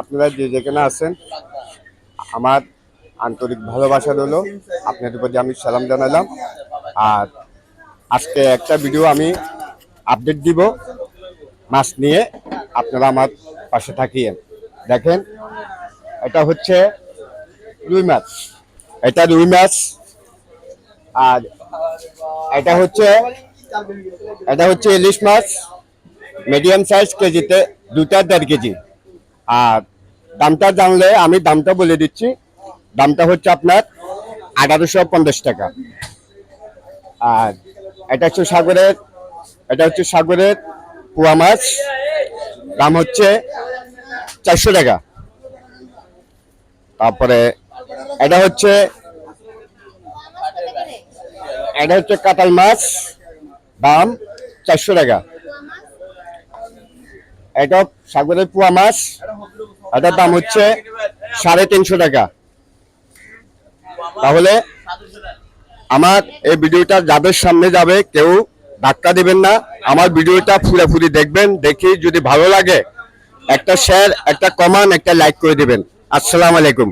আপনারা যে যেখানে আছেন আমার আন্তরিক ভালোবাসা রইল। আপনাদের প্রতি আমি সালাম জানালাম। আর আজকে একটা ভিডিও আমি আপডেট দিব মাছ নিয়ে, আপনারা আমার পাশে থাকিয়েন। দেখেন, এটা হচ্ছে রুই মাছ, এটা রুই মাছ। আর এটা হচ্ছে ইলিশ মাছ, মিডিয়াম সাইজ, কেজিতে 2.5 কেজি। আর দামটা জানলে আমি দামটা বলে দিচ্ছি। দামটা হচ্ছে আপনার 1850 টাকা। আর এটা হচ্ছে সাগরের পোয়া মাছ, দাম হচ্ছে 400 টাকা। তারপরে এটা হচ্ছে কাতাল মাছ, দাম 400 টাকা। এটা সাগরের পোয়া মাছ, এটার দাম হচ্ছে 350 টাকা। তাহলে আমার এই ভিডিওটা যাদের সামনে যাবে কেউ ধাক্কা দিবেন না, আমার ভিডিওটা পুরোপুরি দেখবেন। দেখি যদি ভালো লাগে একটা শেয়ার, একটা কমেন্ট, একটা লাইক করে দিবেন। আসসালামু আলাইকুম।